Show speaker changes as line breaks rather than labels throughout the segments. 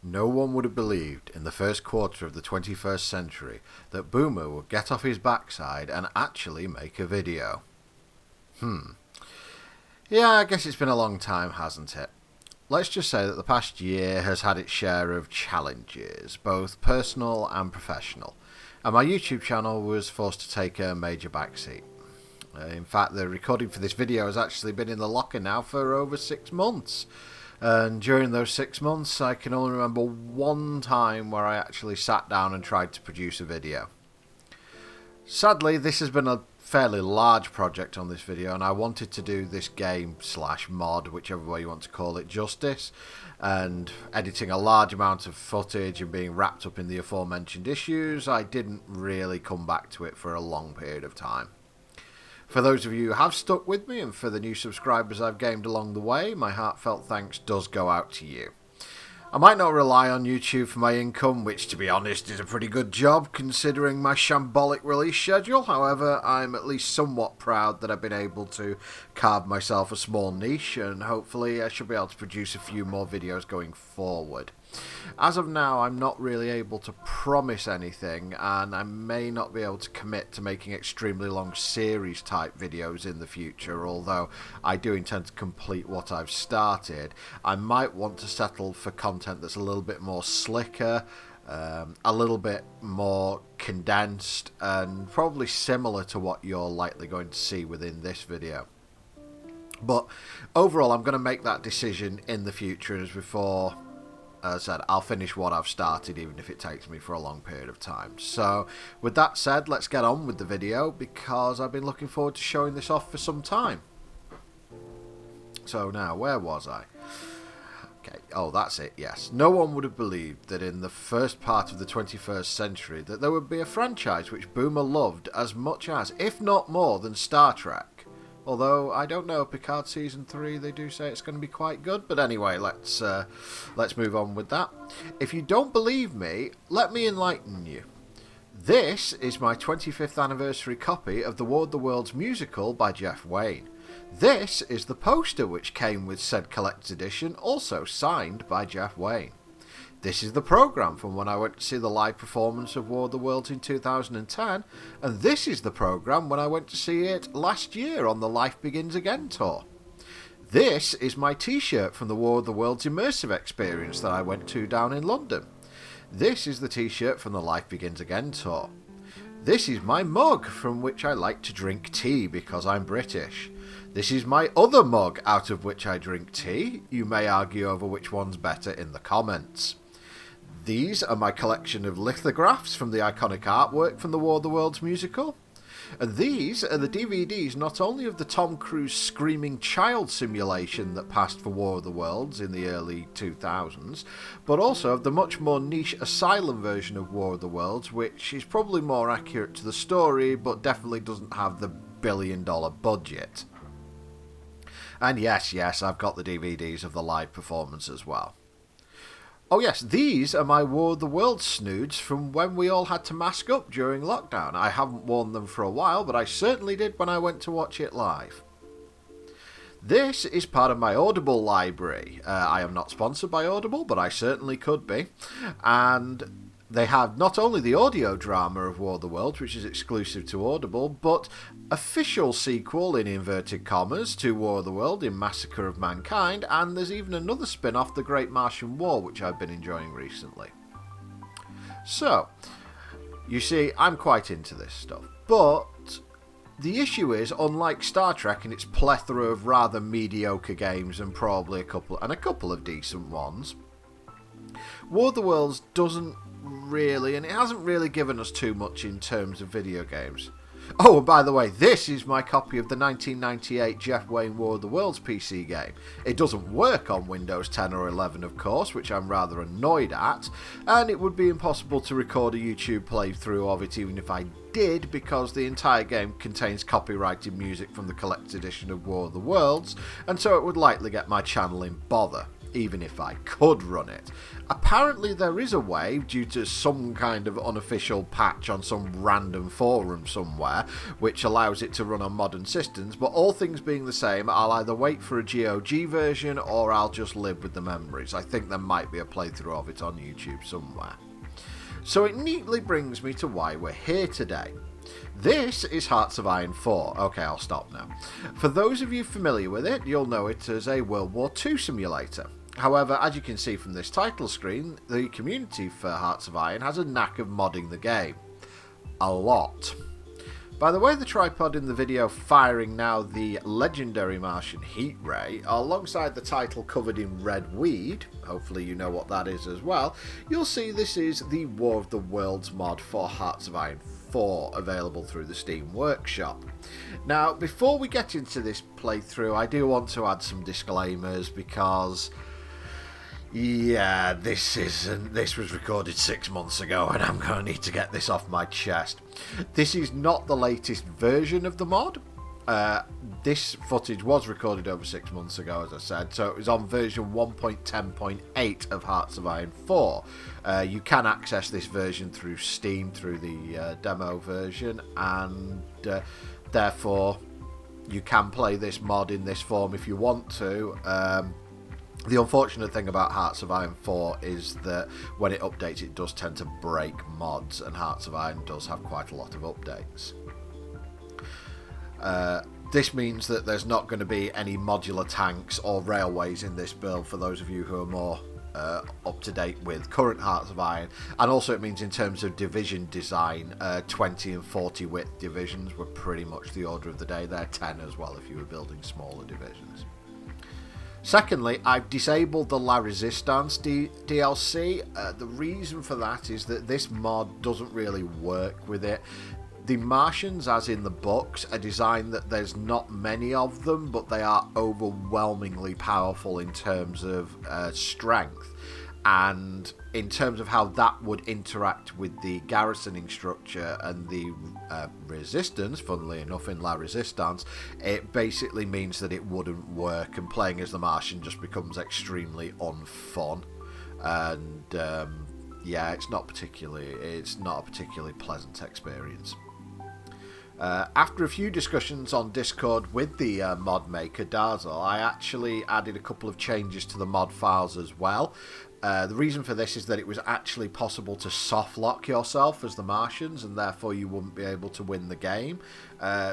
No one would have believed in the first quarter of the 21st century that Boomer would get off his backside and actually make a video. Yeah, I guess it's been a long time, hasn't it? Let's just say that the past year has had its share of challenges, both personal and professional, and my YouTube channel was forced to take a major backseat. In fact, the recording for this video has actually been in the locker now for over 6 months. And during those 6 months, I can only remember one time where I actually sat down and tried to produce a video. Sadly, this has been a fairly large project on this video, and I wanted to do this game/mod, whichever way you want to call it, justice, and editing a large amount of footage and being wrapped up in the aforementioned issues, I didn't really come back to it for a long period of time. For those of you who have stuck with me, and for the new subscribers I've gained along the way, my heartfelt thanks does go out to you. I might not rely on YouTube for my income, which to be honest is a pretty good job considering my shambolic release schedule. However, I'm at least somewhat proud that I've been able to carve myself a small niche, and hopefully I should be able to produce a few more videos going forward. As of now, I'm not really able to promise anything, and I may not be able to commit to making extremely long series type videos in the future, although I do intend to complete what I've started. I might want to settle for content that's a little bit more slicker, a little bit more condensed, and probably similar to what you're likely going to see within this video. But overall, I'm going to make that decision in the future, as before. As I said, I'll finish what I've started, even if it takes me for a long period of time. So, with that said, let's get on with the video, because I've been looking forward to showing this off for some time. So now, where was I? Okay, oh, that's it, yes. No one would have believed that in the first part of the 21st century that there would be a franchise which Boomer loved as much as, if not more than, Star Trek. Although, I don't know, Picard Season 3, they do say it's going to be quite good. But anyway, let's move on with that. If you don't believe me, let me enlighten you. This is my 25th anniversary copy of the War of the Worlds musical by Jeff Wayne. This is the poster which came with said collector's edition, also signed by Jeff Wayne. This is the programme from when I went to see the live performance of War of the Worlds in 2010, and this is the programme when I went to see it last year on the Life Begins Again tour. This is my t-shirt from the War of the Worlds immersive experience that I went to down in London. This is the t-shirt from the Life Begins Again tour. This is my mug from which I like to drink tea because I'm British. This is my other mug out of which I drink tea. You may argue over which one's better in the comments. These are my collection of lithographs from the iconic artwork from the War of the Worlds musical. And these are the DVDs not only of the Tom Cruise screaming child simulation that passed for War of the Worlds in the early 2000s, but also of the much more niche Asylum version of War of the Worlds, which is probably more accurate to the story, but definitely doesn't have the billion-dollar budget. And yes, I've got the DVDs of the live performance as well. Oh yes, these are my War of the Worlds snoods from when we all had to mask up during lockdown. I haven't worn them for a while, but I certainly did when I went to watch it live. This is part of my Audible library. I am not sponsored by Audible, but I certainly could be. And they have not only the audio drama of War of the Worlds, which is exclusive to Audible, but official sequel, in inverted commas, to War of the World in Massacre of Mankind, and there's even another spin-off, The Great Martian War, which I've been enjoying recently. So, you see, I'm quite into this stuff, but the issue is, unlike Star Trek and its plethora of rather mediocre games and probably a couple of decent ones, War of the Worlds doesn't really, and it hasn't really given us too much in terms of video games. Oh, and by the way, this is my copy of the 1998 Jeff Wayne War of the Worlds PC game. It doesn't work on Windows 10 or 11, of course, which I'm rather annoyed at, and it would be impossible to record a YouTube playthrough of it even if I did, because the entire game contains copyrighted music from the collector's edition of War of the Worlds, and so it would likely get my channel in bother. even if I could run it. Apparently there is a way, due to some kind of unofficial patch on some random forum somewhere, which allows it to run on modern systems, but all things being the same, I'll either wait for a GOG version or I'll just live with the memories. I think there might be a playthrough of it on YouTube somewhere. So it neatly brings me to why we're here today. This is Hearts of Iron 4. Okay, I'll stop now. For those of you familiar with it, you'll know it as a World War II simulator. However, as you can see from this title screen, the community for Hearts of Iron has a knack of modding the game. A lot. By the way, the tripod in the video firing now the legendary Martian heat ray, alongside the title covered in red weed, hopefully you know what that is as well, you'll see this is the War of the Worlds mod for Hearts of Iron 4, available through the Steam Workshop. Now, before we get into this playthrough, I do want to add some disclaimers because, yeah, this was recorded 6 months ago and I'm going to need to get this off my chest. This is not the latest version of the mod. This footage was recorded over 6 months ago, as I said, so it was on version 1.10.8 of Hearts of Iron 4. You can access this version through Steam, through the demo version, and therefore you can play this mod in this form if you want to. The unfortunate thing about Hearts of Iron 4 is that when it updates, it does tend to break mods, and Hearts of Iron does have quite a lot of updates. This means that there's not going to be any modular tanks or railways in this build for those of you who are more up to date with current Hearts of Iron, and also it means in terms of division design, 20 and 40 width divisions were pretty much the order of the day. They're 10 as well if you were building smaller divisions. Secondly, I've disabled the La Resistance DLC. The reason for that is that this mod doesn't really work with it. The Martians, as in the books, are designed that there's not many of them, but they are overwhelmingly powerful in terms of strength. And in terms of how that would interact with the garrisoning structure and the resistance, funnily enough in La Resistance, it basically means that it wouldn't work, and playing as the Martian just becomes extremely unfun. And yeah, it's not a particularly pleasant experience. After a few discussions on Discord with the mod maker Dazzle, I actually added a couple of changes to the mod files as well. The reason for this is that it was actually possible to soft lock yourself as the Martians, and therefore you wouldn't be able to win the game.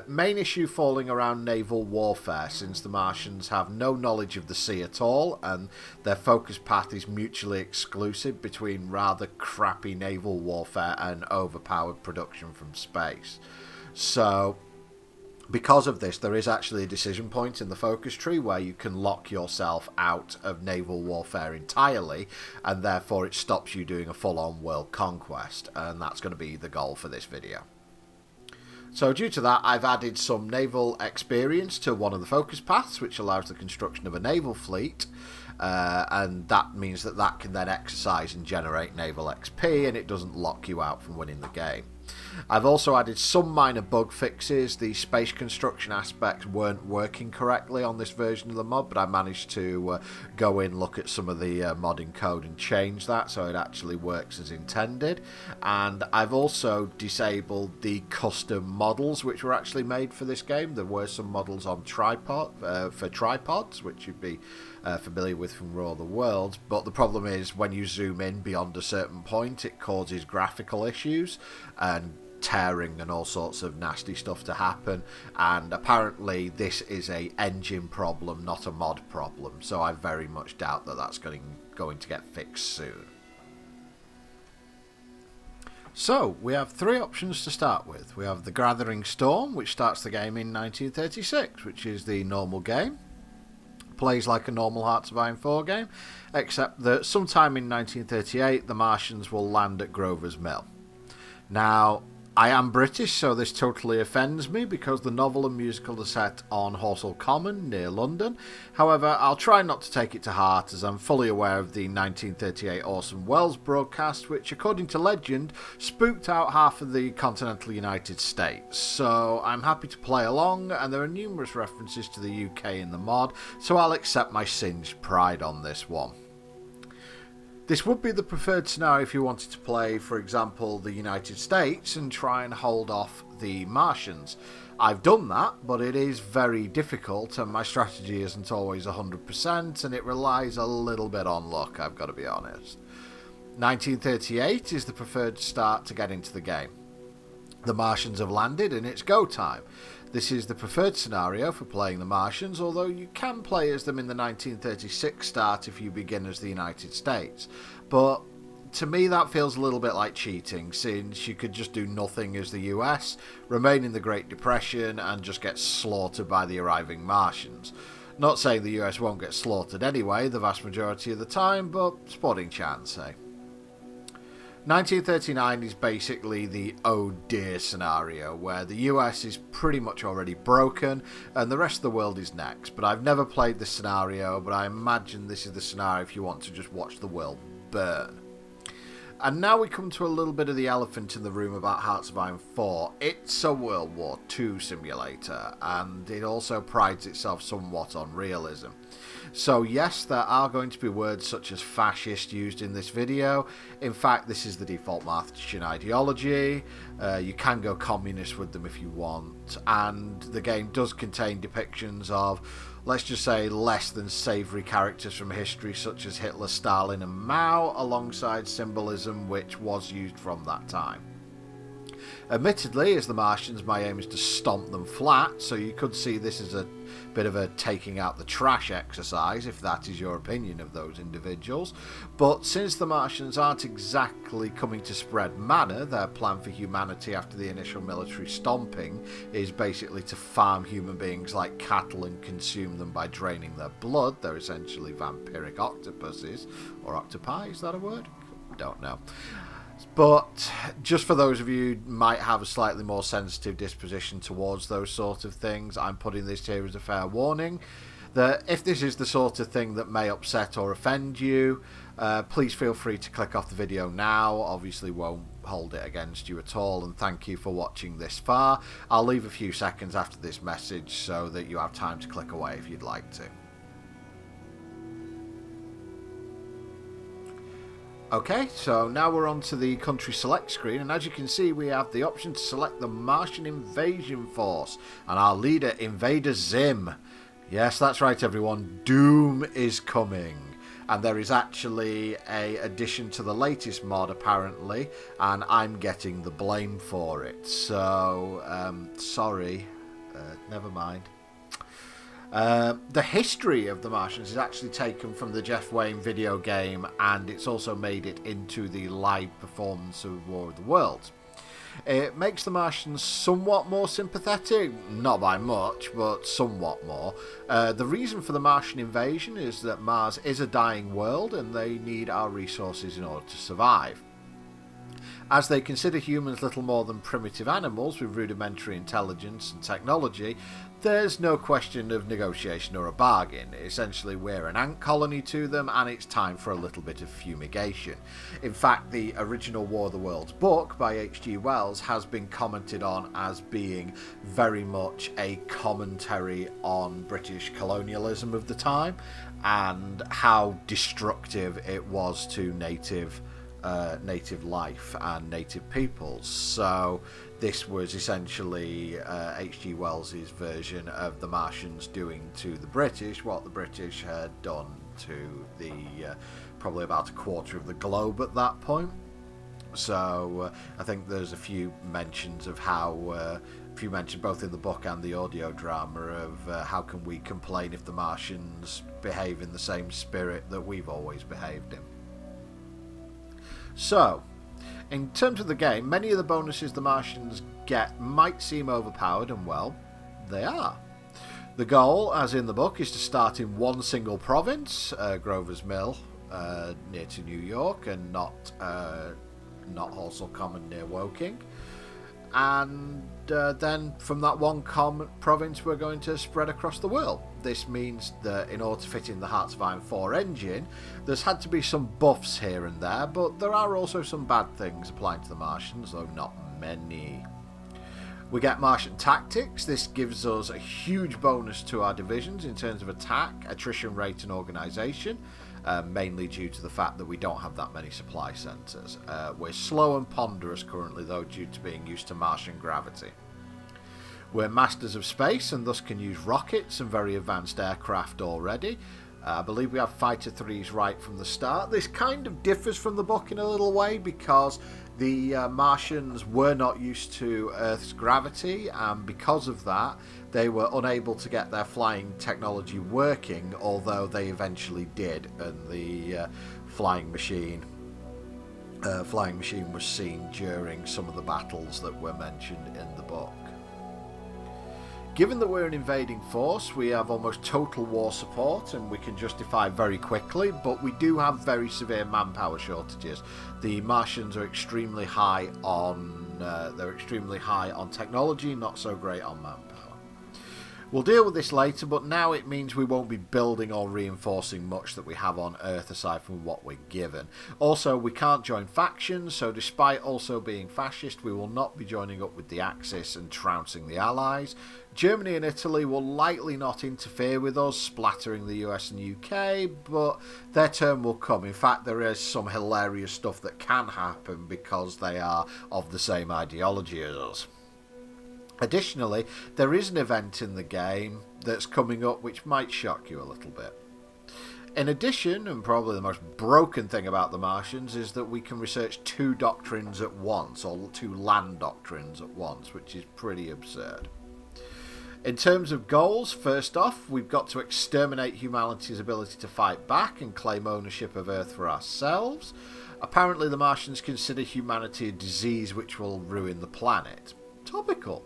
Main issue falling around naval warfare, since the Martians have no knowledge of the sea at all, and their focus path is mutually exclusive between rather crappy naval warfare and overpowered production from space. So, because of this, there is actually a decision point in the focus tree where you can lock yourself out of naval warfare entirely, and therefore it stops you doing a full-on world conquest, and that's going to be the goal for this video. So due to that, I've added some naval experience to one of the focus paths, which allows the construction of a naval fleet, and that means that that can then exercise and generate naval XP, and it doesn't lock you out from winning the game. I've also added some minor bug fixes. The space construction aspects weren't working correctly on this version of the mod, but I managed to go in, look at some of the modding code and change that so it actually works as intended. And I've also disabled the custom models which were actually made for this game. There were some models on for tripods, which you'd be familiar with from War of the Worlds, but the problem is when you zoom in beyond a certain point, it causes graphical issues and tearing and all sorts of nasty stuff to happen, and apparently this is a engine problem, not a mod problem, so I very much doubt that that's going to get fixed soon. So, we have three options to start with. We have the Gathering Storm, which starts the game in 1936, which is the normal game. Plays like a normal Hearts of Iron 4 game, except that sometime in 1938 the Martians will land at Grover's Mill. Now, I am British, so this totally offends me because the novel and musical are set on Horsell Common near London. However, I'll try not to take it to heart as I'm fully aware of the 1938 Orson Welles broadcast, which, according to legend, spooked out half of the continental United States. So I'm happy to play along, and there are numerous references to the UK in the mod, so I'll accept my singed pride on this one. This would be the preferred scenario if you wanted to play, for example, the United States and try and hold off the Martians. I've done that, but it is very difficult and my strategy isn't always 100% and it relies a little bit on luck, I've got to be honest. 1938 is the preferred start to get into the game. The Martians have landed and it's go time. This is the preferred scenario for playing the Martians, although you can play as them in the 1936 start if you begin as the United States. But to me that feels a little bit like cheating, since you could just do nothing as the US, remain in the Great Depression and just get slaughtered by the arriving Martians. Not saying the US won't get slaughtered anyway, the vast majority of the time, but sporting chance, eh? 1939 is basically the oh dear scenario, where the US is pretty much already broken and the rest of the world is next. But I've never played this scenario, but I imagine this is the scenario if you want to just watch the world burn. And now we come to a little bit of the elephant in the room about Hearts of Iron 4. It's a World War II simulator, and it also prides itself somewhat on realism. So yes, there are going to be words such as fascist used in this video. In fact, this is the default Martian ideology. You can go communist with them if you want, and the game does contain depictions of, let's just say, less than savoury characters from history such as Hitler, Stalin and Mao, alongside symbolism which was used from that time. Admittedly, as the Martians, my aim is to stomp them flat, so you could see this as a bit of a taking out the trash exercise, if that is your opinion of those individuals. But since the Martians aren't exactly coming to spread manna, their plan for humanity after the initial military stomping is basically to farm human beings like cattle and consume them by draining their blood. They're essentially vampiric octopuses, or octopi, is that a word? Don't know. But just for those of you who might have a slightly more sensitive disposition towards those sort of things, I'm putting this here as a fair warning that if this is the sort of thing that may upset or offend you, please feel free to click off the video now. Obviously won't hold it against you at all, and thank you for watching this far. I'll leave a few seconds after this message so that you have time to click away if you'd like to. Okay, so now we're on to the country select screen, and as you can see we have the option to select the Martian invasion force and our leader, Invader Zim. Yes, that's right everyone, Doom is coming, and there is actually a addition to the latest mod apparently, and I'm getting the blame for it, so sorry, never mind. The history of the Martians is actually taken from the Jeff Wayne video game, and it's also made it into the live performance of War of the Worlds. It makes the Martians somewhat more sympathetic, not by much, but somewhat more. The reason for the Martian invasion is that Mars is a dying world and they need our resources in order to survive. As they consider humans little more than primitive animals with rudimentary intelligence and technology, there's no question of negotiation or a bargain. Essentially, we're an ant colony to them, and it's time for a little bit of fumigation. In fact, the original War of the Worlds book by H.G. Wells has been commented on as being very much a commentary on British colonialism of the time, and how destructive it was to native life and native peoples. So this was essentially H.G. Wells's version of the Martians doing to the British what the British had done to the probably about a quarter of the globe at that point. So I think there's a few mentions of how few mentioned both in the book and the audio drama of how can we complain if the Martians behave in the same spirit that we've always behaved in. So, in terms of the game, many of the bonuses the Martians get might seem overpowered, and well, they are. The goal, as in the book, is to start in one single province, Grover's Mill, near to New York, and not Horsell Common near Woking. and then from that one province we're going to spread across the world. This means that in order to fit in the Hearts of Iron 4 engine, there's had to be some buffs here and there, but there are also some bad things applying to the Martians, though not many. We get Martian tactics. This gives us a huge bonus to our divisions in terms of attack, attrition rate and organisation, mainly due to the fact that we don't have that many supply centres. We're slow and ponderous currently, though, due to being used to Martian gravity. We're masters of space and thus can use rockets and very advanced aircraft already. I believe we have Fighter 3s right from the start. This kind of differs from the book in a little way because the Martians were not used to Earth's gravity, and because of that they were unable to get their flying technology working, although they eventually did, and the flying machine was seen during some of the battles that were mentioned in the book. Given that we're an invading force, we have almost total war support and we can justify very quickly, but we do have very severe manpower shortages. The Martians are extremely high on technology, not so great on manpower. We'll deal with this later, but now it means we won't be building or reinforcing much that we have on Earth aside from what we're given. Also, we can't join factions, so despite also being fascist, we will not be joining up with the Axis and trouncing the Allies. Germany and Italy will likely not interfere with us, splattering the US and UK, but their turn will come. In fact, there is some hilarious stuff that can happen because they are of the same ideology as us. Additionally, there is an event in the game that's coming up which might shock you a little bit. In addition, and probably the most broken thing about the Martians, is that we can research 2 doctrines at once, or 2 land doctrines at once, which is pretty absurd. In terms of goals, first off, we've got to exterminate humanity's ability to fight back and claim ownership of Earth for ourselves. Apparently the Martians consider humanity a disease which will ruin the planet. Topical.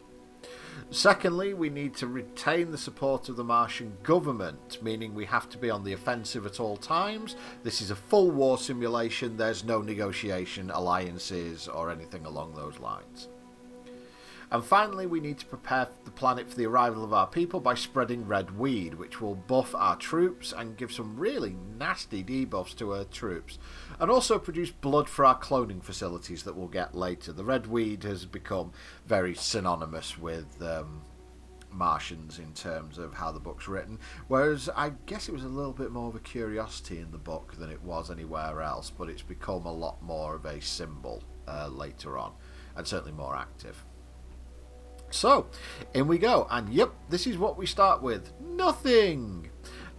Secondly, we need to retain the support of the Martian government, meaning we have to be on the offensive at all times. This is a full war simulation, there's no negotiation, alliances, or anything along those lines. And finally, we need to prepare the planet for the arrival of our people by spreading red weed, which will buff our troops and give some really nasty debuffs to our troops, and also produce blood for our cloning facilities that we'll get later. The red weed has become very synonymous with Martians in terms of how the book's written, whereas I guess it was a little bit more of a curiosity in the book than it was anywhere else, but it's become a lot more of a symbol later on, and certainly more active. So, in we go, and yep, this is what we start with. Nothing!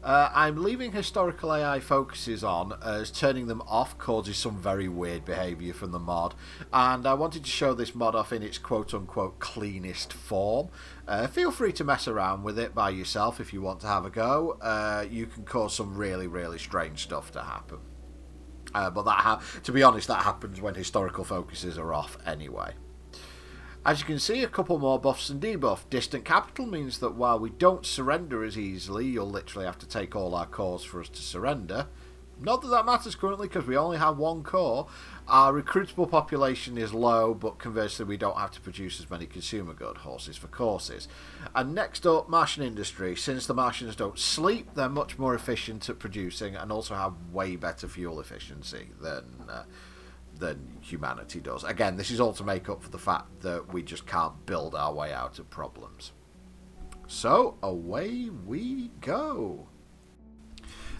I'm leaving historical AI focuses on, as turning them off causes some very weird behaviour from the mod, and I wanted to show this mod off in its quote-unquote cleanest form. Feel free to mess around with it by yourself if you want to have a go. You can cause some really, really strange stuff to happen. But to be honest, that happens when historical focuses are off anyway. As you can see, a couple more buffs and debuff. Distant capital means that while we don't surrender as easily, you'll literally have to take all our cores for us to surrender. Not that that matters currently, because we only have 1 core. Our recruitable population is low, but conversely we don't have to produce as many consumer goods, horses for courses. And next up, Martian industry. Since the Martians don't sleep, they're much more efficient at producing and also have way better fuel efficiency than humanity does. Again, this is all to make up for the fact that we just can't build our way out of problems. So, away we go.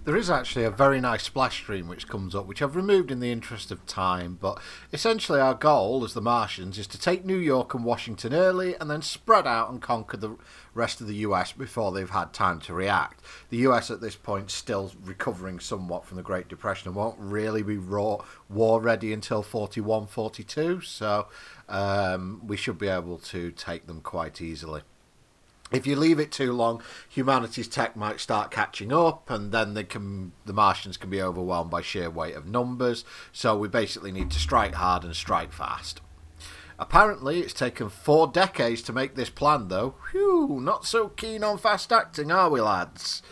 There is actually a very nice splash screen which comes up, which I've removed in the interest of time, but essentially our goal as the Martians is to take New York and Washington early and then spread out and conquer the rest of the US before they've had time to react. The US at this point still recovering somewhat from the Great Depression and won't really be war ready until 41-42, so we should be able to take them quite easily. If you leave it too long, humanity's tech might start catching up, and then the Martians can be overwhelmed by sheer weight of numbers, so we basically need to strike hard and strike fast. Apparently, it's taken 4 decades to make this plan, though. Whew, not so keen on fast acting, are we, lads?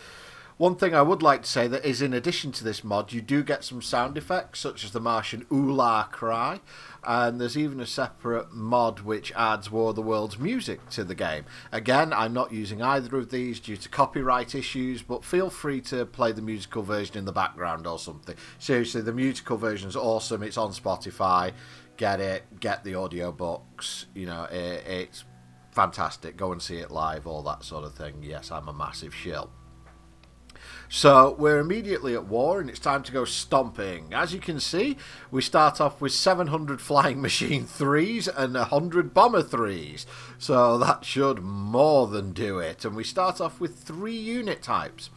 One thing I would like to say that is in addition to this mod, you do get some sound effects, such as the Martian ooh-la cry, and there's even a separate mod which adds War of the Worlds music to the game. Again, I'm not using either of these due to copyright issues, but feel free to play the musical version in the background or something. Seriously, the musical version is awesome. It's on Spotify. Get it. Get the audiobooks. You know, it's fantastic. Go and see it live, all that sort of thing. Yes, I'm a massive shill. So we're immediately at war, and it's time to go stomping. As you can see, we start off with 700 flying machine 3s and 100 bomber 3s. So that should more than do it. And we start off with 3 unit types.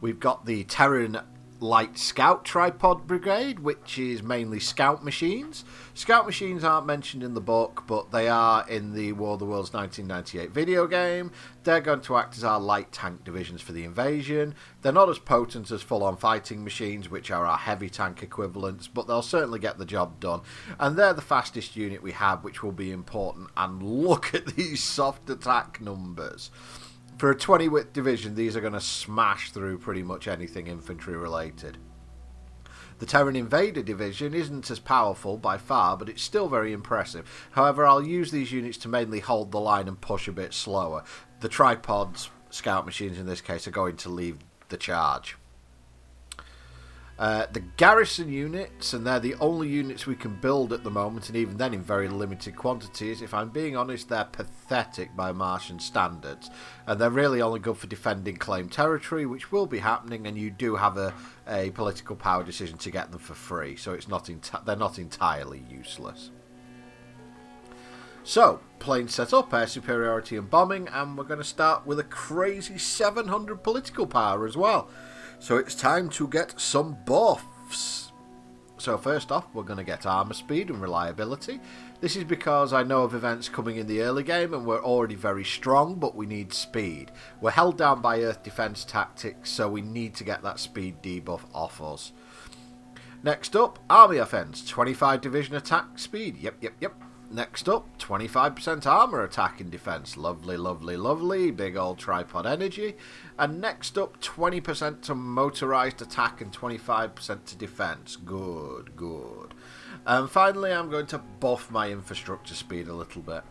We've got the Terran Light Scout Tripod Brigade, which is mainly scout machines. Scout machines aren't mentioned in the book, but they are in the War of the Worlds 1998 video game. They're going to act as our light tank divisions for the invasion. They're not as potent as full-on fighting machines, which are our heavy tank equivalents, but they'll certainly get the job done. And they're the fastest unit we have, which will be important. And look at these soft attack numbers. For a 20-width division, these are going to smash through pretty much anything infantry related. The Terran Invader division isn't as powerful by far, but it's still very impressive. However, I'll use these units to mainly hold the line and push a bit slower. The tripods, scout machines in this case, are going to lead the charge. The garrison units, and they're the only units we can build at the moment, and even then in very limited quantities. If I'm being honest, they're pathetic by Martian standards, and they're really only good for defending claimed territory, which will be happening, and you do have a political power decision to get them for free, so it's not they're not entirely useless. So, planes set up, air superiority and bombing, and we're going to start with a crazy 700 political power as well. So it's time to get some buffs. So first off, we're going to get armor speed and reliability. This is because I know of events coming in the early game and we're already very strong, but we need speed. We're held down by earth defense tactics, so we need to get that speed debuff off us. Next up, army offense, 25 division attack speed. Yep. Next up, 25% armor attack and defense. Lovely, lovely, lovely. Big old tripod energy. And next up, 20% to motorized attack and 25% to defense. Good. And finally, I'm going to buff my infrastructure speed a little bit.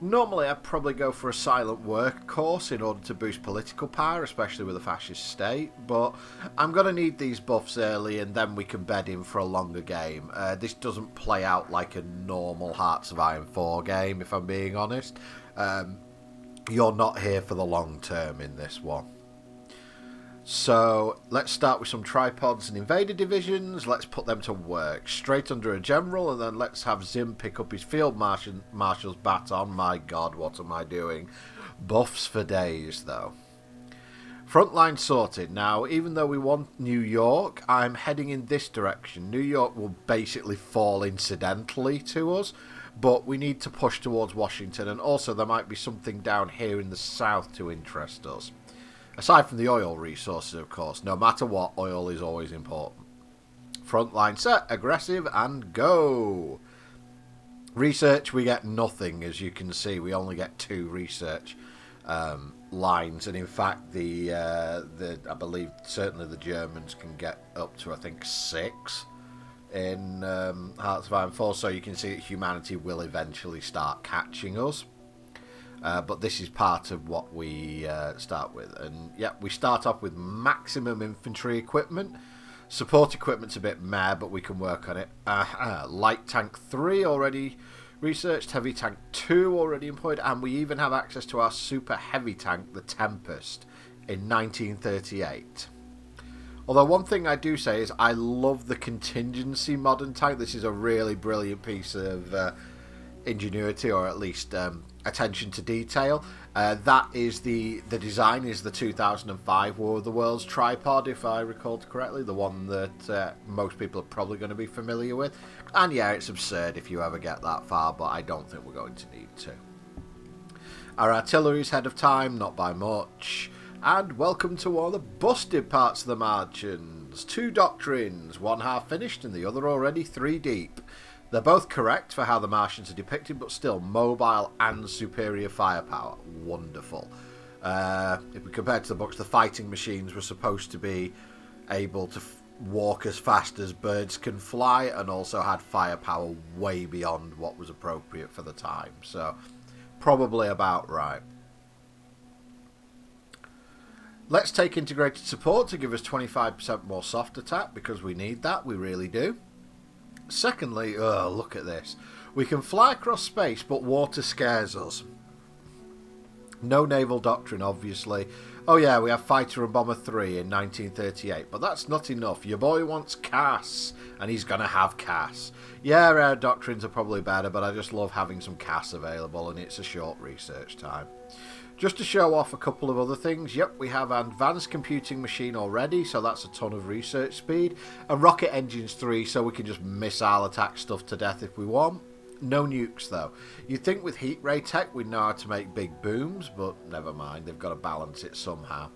Normally, I'd probably go for a silent workforce in order to boost political power, especially with a fascist state, but I'm going to need these buffs early and then we can bed in for a longer game. This doesn't play out like a normal Hearts of Iron 4 game, if I'm being honest. You're not here for the long term in this one. So let's start with some tripods and invader divisions. Let's put them to work straight under a general, and then let's have Zim pick up his field marshal's baton. My god, what am I doing? Buffs for days though. Frontline sorted. Now, even though we want New York, I'm heading in this direction. New York will basically fall incidentally to us, but we need to push towards Washington, and also there might be something down here in the south to interest us. Aside from the oil resources, of course. No matter what, oil is always important. Frontline set, aggressive, and go! Research, we get nothing, as you can see. We only get 2 research lines, and in fact, I believe certainly the Germans can get up to, I think, 6 in Hearts of Iron 4, so you can see that humanity will eventually start catching us. But this is part of what we start with. And yeah, we start off with maximum infantry equipment. Support equipment's a bit meh, but we can work on it. Light tank 3 already researched. Heavy tank 2 already employed. And we even have access to our super heavy tank, the Tempest, in 1938. Although one thing I do say is I love the contingency modern tank. This is a really brilliant piece of ingenuity, or at least attention to detail. That is the design is the 2005 War of the Worlds tripod, if I recall correctly, the one that most people are probably going to be familiar with. And yeah, it's absurd if you ever get that far, but I don't think we're going to need to. Our artillery's ahead of time, not by much. And welcome to one of the busted parts of the Martians. 2 doctrines, one half finished and the other already 3 deep. They're both correct for how the Martians are depicted, but still mobile and superior firepower. Wonderful. If we compare to the books, the fighting machines were supposed to be able to walk as fast as birds can fly, and also had firepower way beyond what was appropriate for the time. So, probably about right. Let's take integrated support to give us 25% more soft attack, because we need that, we really do. Secondly, look at this. We can fly across space, but water scares us. No naval doctrine, obviously. Oh yeah, we have Fighter and Bomber 3 in 1938, but that's not enough. Your boy wants CAS, and he's going to have CAS. Yeah, air doctrines are probably better, but I just love having some CAS available, and it's a short research time. Just to show off a couple of other things, yep, we have Advanced Computing Machine already, so that's a ton of research speed, and Rocket Engines 3, so we can just missile attack stuff to death if we want. No nukes, though. You'd think with heat ray tech we'd know how to make big booms, but never mind, they've got to balance it somehow.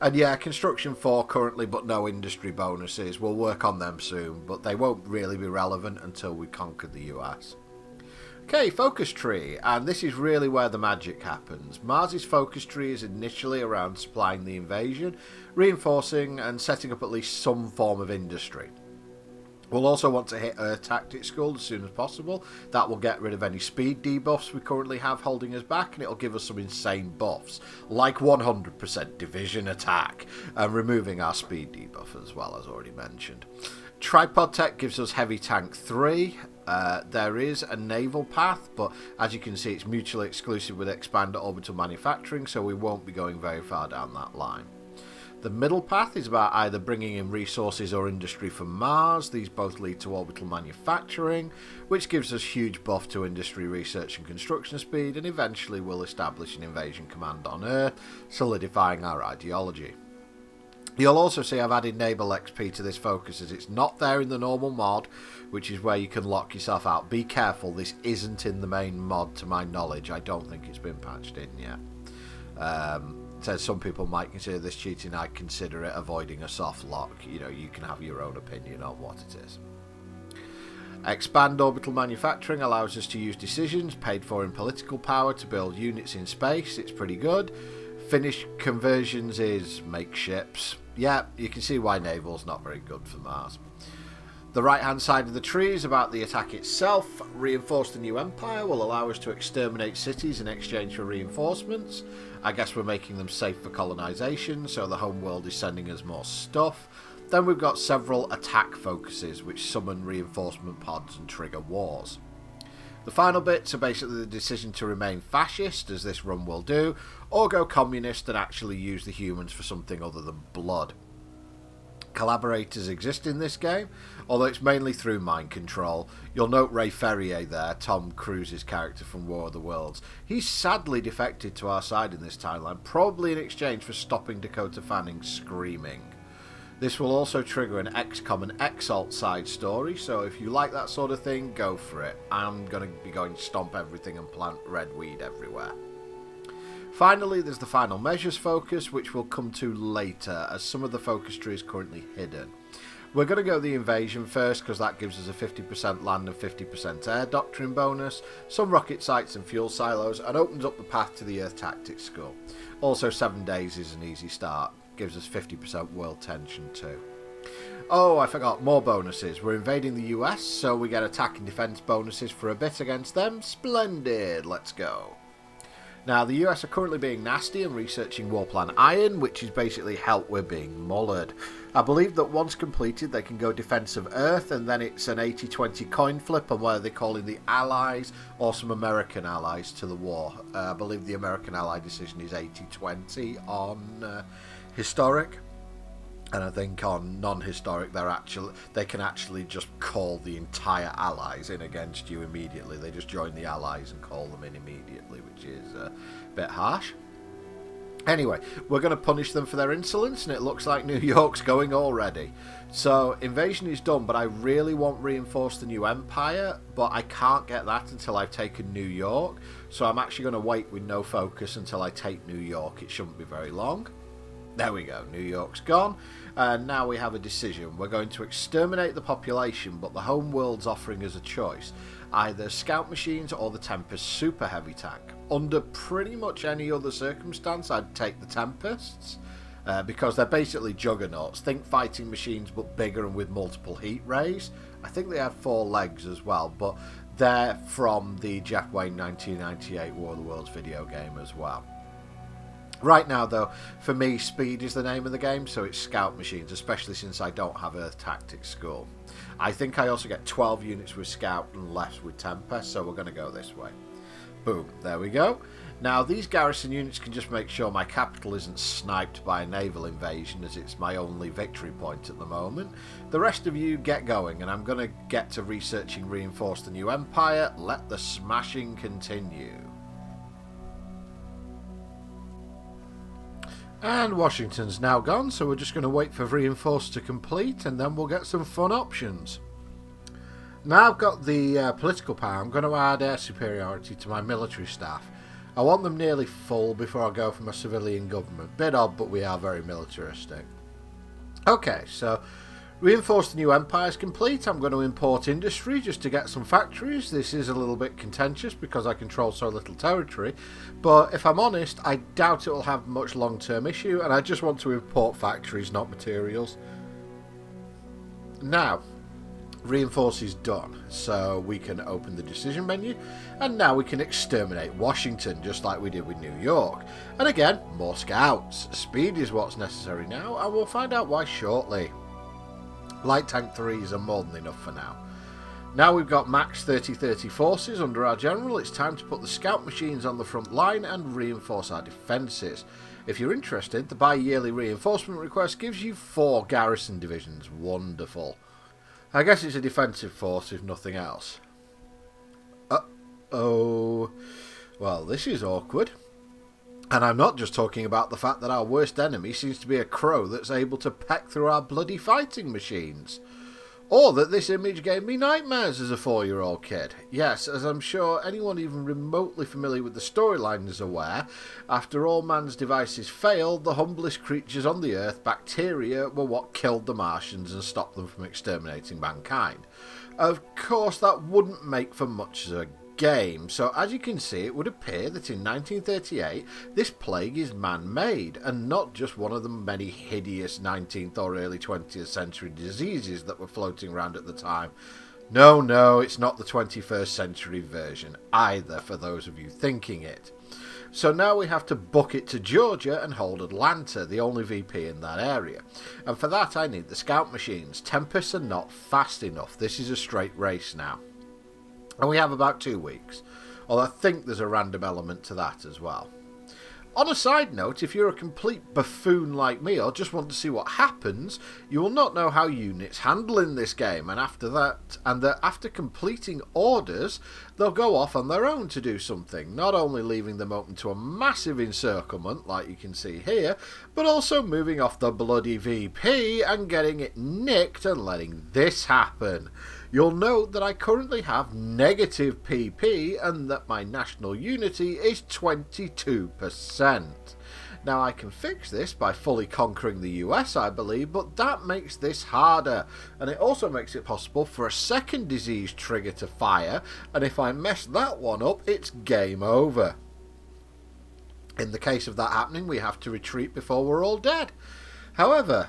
And yeah, Construction 4 currently, but no industry bonuses. We'll work on them soon, but they won't really be relevant until we conquer the US. Okay, focus tree, and this is really where the magic happens. Mars's focus tree is initially around supplying the invasion, reinforcing and setting up at least some form of industry. We'll also want to hit Earth Tactics School as soon as possible. That will get rid of any speed debuffs we currently have holding us back, and it'll give us some insane buffs, like 100% division attack, and removing our speed debuff as well, as already mentioned. Tripod Tech gives us Heavy Tank 3. There is a naval path, but as you can see it's mutually exclusive with Expander Orbital Manufacturing, so we won't be going very far down that line. The middle path is about either bringing in resources or industry from Mars. These both lead to orbital manufacturing, which gives us huge buff to industry research and construction speed, and eventually will establish an invasion command on Earth, solidifying our ideology. You'll also see I've added Naval XP to this focus, as it's not there in the normal mod, which is where you can lock yourself out. Be careful, this isn't in the main mod to my knowledge. I don't think it's been patched in yet. Says some people might consider this cheating. I consider it avoiding a soft lock. You know, you can have your own opinion on what it is. Expand Orbital Manufacturing allows us to use decisions paid for in political power to build units in space. It's pretty good. Finish Conversions is make ships. Yeah, you can see why naval's not very good for Mars. The right hand side of the tree is about the attack itself. Reinforce the new empire will allow us to exterminate cities in exchange for reinforcements. I guess we're making them safe for colonization, so the home world is sending us more stuff. Then we've got several attack focuses which summon reinforcement pods and trigger wars. The final bits are basically the decision to remain fascist, as this run will do, or go communist and actually use the humans for something other than blood. Collaborators exist in this game, although it's mainly through mind control. You'll note Ray Ferrier there, Tom Cruise's character from War of the Worlds. He's sadly defected to our side in this timeline, probably in exchange for stopping Dakota Fanning screaming. This will also trigger an XCOM and Exalt side story, so if you like that sort of thing, go for it. I'm going to be going stomp everything and plant red weed everywhere. Finally, there's the final measures focus, which we'll come to later, as some of the focus tree is currently hidden. We're going to go the invasion first, because that gives us a 50% land and 50% air doctrine bonus, some rocket sites and fuel silos, and opens up the path to the Earth Tactics School. Also, 7 days is an easy start, gives us 50% world tension too. Oh, I forgot, more bonuses. We're invading the US, so we get attack and defense bonuses for a bit against them. Splendid, let's go. Now, the US are currently being nasty and researching Warplan Iron, which is basically help we're being mullered. I believe that once completed, they can go Defense of Earth, and then it's an 80-20 coin flip on whether they call in the Allies or some American allies to the war. I believe the American ally decision is 80-20 on historic. And I think on non-historic, they can actually just call the entire allies in against you immediately. They just join the allies and call them in immediately, which is a bit harsh. Anyway, we're going to punish them for their insolence, and it looks like New York's going already. So, invasion is done, but I really want reinforce the new empire, but I can't get that until I've taken New York. So I'm actually going to wait with no focus until I take New York. It shouldn't be very long. There we go, New York's gone, and now we have a decision. We're going to exterminate the population, but the home world's offering us a choice, either scout machines or the Tempest super heavy tank. under pretty much any other circumstance, I'd take the Tempests. Because they're basically juggernauts. Think fighting machines, but bigger and with multiple heat rays. I think they have 4 legs as well, but they're from the Jeff Wayne 1998 War of the Worlds video game as well. Right now, though, for me, speed is the name of the game, so it's scout machines, especially since I don't have Earth Tactics School. I think I also get 12 units with scout and less with Tempest, so we're going to go this way. Boom, there we go. Now, these garrison units can just make sure my capital isn't sniped by a naval invasion, as it's my only victory point at the moment. The rest of you get going, and I'm going to get to researching Reinforce the New Empire. Let the smashing continue. And Washington's now gone, so we're just going to wait for Reinforce to complete, and then we'll get some fun options. Now I've got the political power, I'm going to add air superiority to my military staff. I want them nearly full before I go for my civilian government. Bit odd, but we are very militaristic. Okay, so Reinforce the New Empire is complete. I'm going to import industry just to get some factories. This is a little bit contentious because I control so little territory. But if I'm honest, I doubt it will have much long-term issue, and I just want to import factories, not materials. Now, Reinforce is done, so we can open the decision menu, and now we can exterminate Washington just like we did with New York. And again, more scouts. Speed is what's necessary now, and we'll find out why shortly. Light Tank 3s are more than enough for now. Now we've got max 30-30 forces under our general, it's time to put the scout machines on the front line and reinforce our defences. If you're interested, the bi-yearly reinforcement request gives you 4 garrison divisions. Wonderful. I guess it's a defensive force if nothing else. Uh-oh. Well, this is awkward. And I'm not just talking about the fact that our worst enemy seems to be a crow that's able to peck through our bloody fighting machines. Or that this image gave me nightmares as a 4-year-old kid. Yes, as I'm sure anyone even remotely familiar with the storyline is aware, after all man's devices failed, the humblest creatures on the earth, bacteria, were what killed the Martians and stopped them from exterminating mankind. Of course, that wouldn't make for much of a game, so as you can see, it would appear that in 1938 this plague is man-made and not just one of the many hideous 19th or early 20th century diseases that were floating around at the time. No, it's not the 21st century version either, for those of you thinking it. So now we have to book it to Georgia and hold Atlanta, the only VP in that area. And for that I need the scout machines. Tempests are not fast enough. This is a straight race now. And we have about 2 weeks, although I think there's a random element to that as well. On a side note, if you're a complete buffoon like me or just want to see what happens, you will not know how units handle in this game, and after completing orders, they'll go off on their own to do something, not only leaving them open to a massive encirclement, like you can see here, but also moving off the bloody VP and getting it nicked and letting this happen. You'll note that I currently have negative PP and that my national unity is 22%. Now I can fix this by fully conquering the US, I believe, but that makes this harder, and it also makes it possible for a second disease trigger to fire, and if I mess that one up, it's game over. In the case of that happening, we have to retreat before we're all dead. However,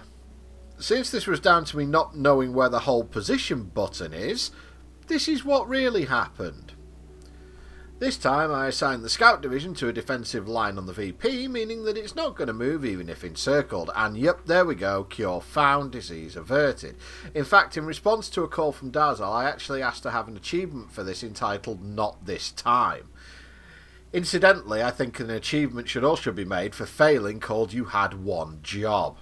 since this was down to me not knowing where the hold position button is, this is what really happened. This time I assigned the scout division to a defensive line on the VP, meaning that it's not going to move even if encircled, and yep, there we go, cure found, disease averted. In fact, in response to a call from Dazal, I actually asked to have an achievement for this entitled Not This Time. Incidentally, I think an achievement should also be made for failing called You Had One Job.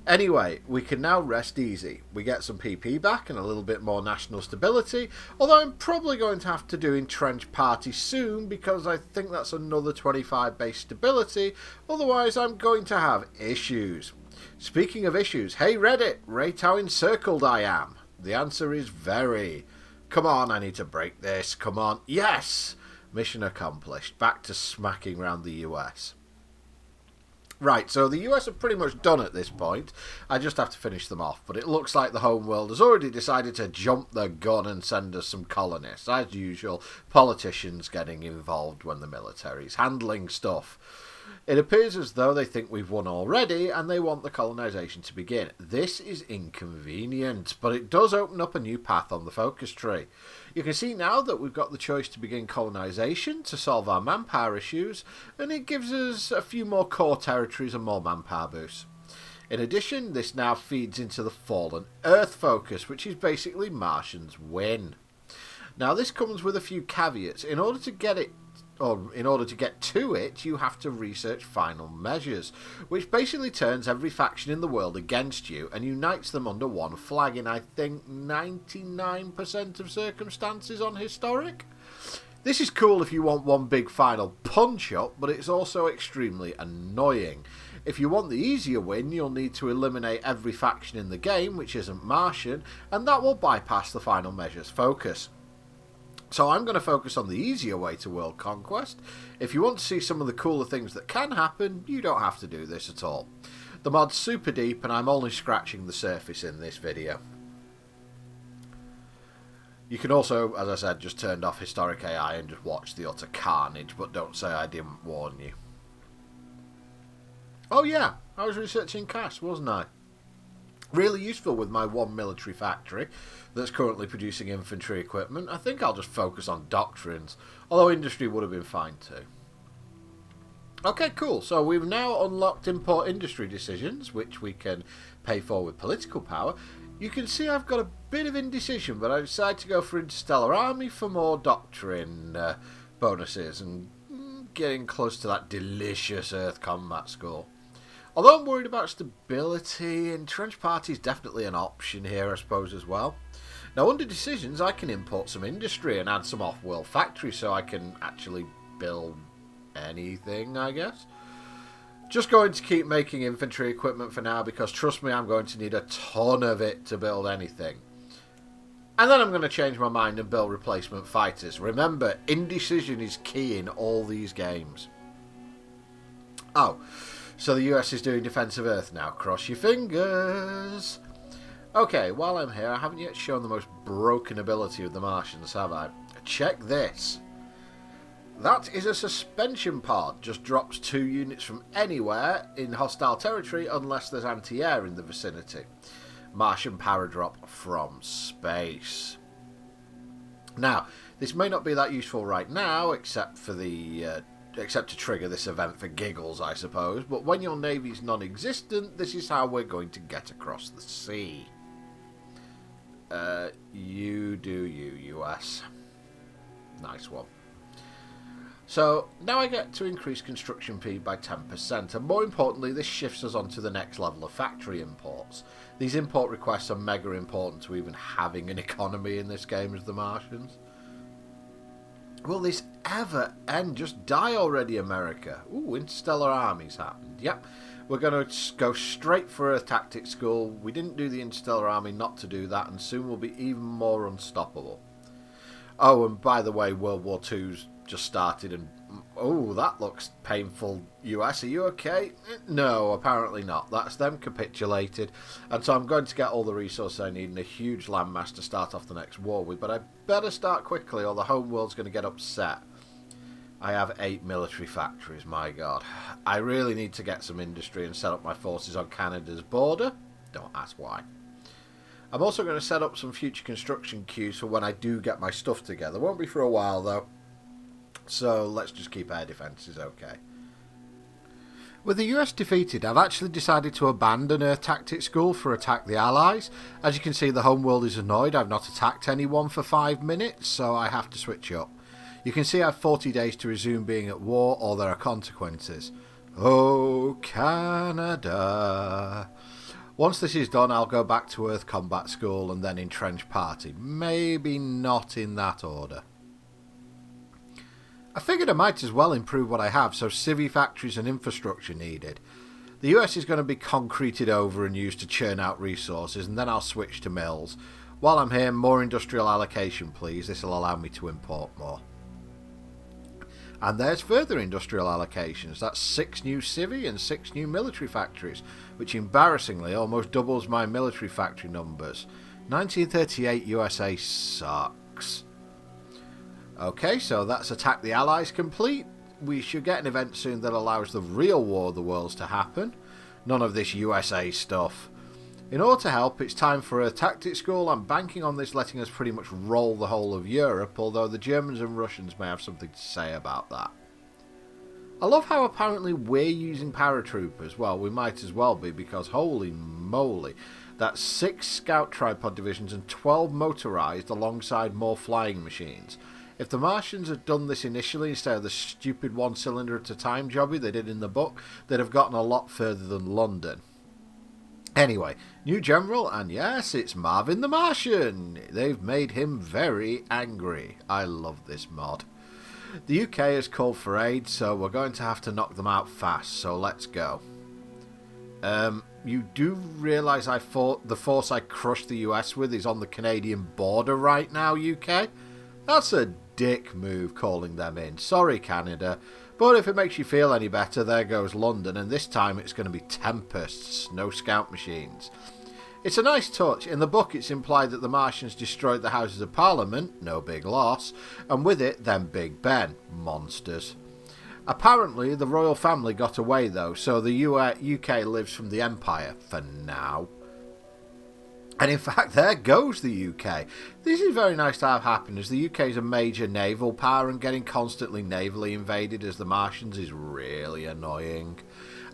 Anyway, we can now rest easy. We get some PP back and a little bit more national stability, although I'm probably going to have to do Entrenched Party soon because I think that's another 25 base stability, otherwise I'm going to have issues. Speaking of issues, hey Reddit, rate how encircled I am. The answer is very. Come on, I need to break this, come on. Yes! Mission accomplished. Back to smacking around the US. Right, so the US are pretty much done at this point. I just have to finish them off, but it looks like the home world has already decided to jump the gun and send us some colonists. As usual, politicians getting involved when the military's handling stuff. It appears as though they think we've won already and they want the colonisation to begin. This is inconvenient, but it does open up a new path on the focus tree. You can see now that we've got the choice to begin colonisation to solve our manpower issues, and it gives us a few more core territories and more manpower boosts. In addition, this now feeds into the Fallen Earth focus, which is basically Martians win. Now this comes with a few caveats. In order to get to it, you have to research final measures, which basically turns every faction in the world against you and unites them under one flag in, I think, 99% of circumstances on historic. This is cool if you want one big final punch-up, but it's also extremely annoying. If you want the easier win, you'll need to eliminate every faction in the game, which isn't Martian, and that will bypass the final measures focus. So I'm going to focus on the easier way to world conquest. If you want to see some of the cooler things that can happen, you don't have to do this at all. The mod's super deep and I'm only scratching the surface in this video. You can also, as I said, just turn off historic AI and just watch the utter carnage, but don't say I didn't warn you. Oh yeah, I was researching cash, wasn't I? Really useful with my one military factory that's currently producing infantry equipment. I think I'll just focus on doctrines, although industry would have been fine too. Okay, cool. So we've now unlocked import industry decisions, which we can pay for with political power. You can see I've got a bit of indecision, but I decided to go for Interstellar Army for more doctrine bonuses and getting close to that delicious Earth combat score. Although I'm worried about stability, Entrenched Party is definitely an option here, I suppose, as well. Now, under decisions, I can import some industry and add some off-world factories so I can actually build anything, I guess. Just going to keep making infantry equipment for now because, trust me, I'm going to need a ton of it to build anything. And then I'm going to change my mind and build replacement fighters. Remember, indecision is key in all these games. Oh, so the US is doing defensive Earth now. Cross your fingers. Okay, while I'm here, I haven't yet shown the most broken ability of the Martians, have I? Check this. That is a suspension pod. Just drops 2 units from anywhere in hostile territory unless there's anti-air in the vicinity. Martian paradrop from space. Now, this may not be that useful right now, except to trigger this event for giggles, I suppose, but when your navy's non-existent, this is how we're going to get across the sea. You do you, US. Nice one. So, now I get to increase construction speed by 10%, and more importantly, this shifts us onto the next level of factory imports. These import requests are mega important to even having an economy in this game as the Martians. Will this ever end? Just die already, America. Ooh, Interstellar Army's happened. Yep, we're going to go straight for Earth Tactics School. We didn't do the Interstellar Army not to do that, and soon we'll be even more unstoppable. Oh, and by the way, World War II's just started, and oh, that looks painful. US, are you okay? No, apparently not. That's them capitulated, and so I'm going to get all the resources I need and a huge landmass to start off the next war with, but I better start quickly or the home world's going to get upset. I have 8 military factories, my god. I really need to get some industry and set up my forces on Canada's border. Don't ask why. I'm also going to set up some future construction queues for when I do get my stuff together. Won't be for a while though. So let's just keep air defences okay. With the US defeated, I've actually decided to abandon Earth Tactics School for Attack the Allies. As you can see, the home world is annoyed. I've not attacked anyone for 5 minutes, so I have to switch up. You can see I have 40 days to resume being at war, or there are consequences. Oh, Canada. Once this is done, I'll go back to Earth Combat School and then Entrenched Party. Maybe not in that order. I figured I might as well improve what I have, so civvy factories and infrastructure needed. The US is going to be concreted over and used to churn out resources, and then I'll switch to mills. While I'm here, more industrial allocation please, this will allow me to import more. And there's further industrial allocations. That's 6 new civvy and 6 new military factories, which embarrassingly almost doubles my military factory numbers. 1938 USA sucks. Okay, so that's Attack the Allies complete. We should get an event soon that allows the real War of the Worlds to happen. None of this USA stuff. In order to help, it's time for a tactics school. I'm banking on this letting us pretty much roll the whole of Europe, although the Germans and Russians may have something to say about that. I love how apparently we're using paratroopers. Well, we might as well be, because holy moly, that's 6 scout tripod divisions and 12 motorised alongside more flying machines. If the Martians had done this initially instead of the stupid 1 cylinder at a time jobby they did in the book, they'd have gotten a lot further than London. Anyway, new general, and yes, it's Marvin the Martian. They've made him very angry. I love this mod. The UK has called for aid, so we're going to have to knock them out fast, so let's go. You do realise the force I crushed the US with is on the Canadian border right now, UK? That's a dick move calling them in. Sorry, Canada. But if it makes you feel any better, there goes London, and this time it's going to be Tempests, no scout machines. It's a nice touch. In the book it's implied that the Martians destroyed the Houses of Parliament, no big loss, and with it then Big Ben, monsters. Apparently the royal family got away though, so the UK lives from the Empire, for now. And in fact, there goes the UK. This is very nice to have happen, as the UK is a major naval power, and getting constantly navally invaded as the Martians is really annoying.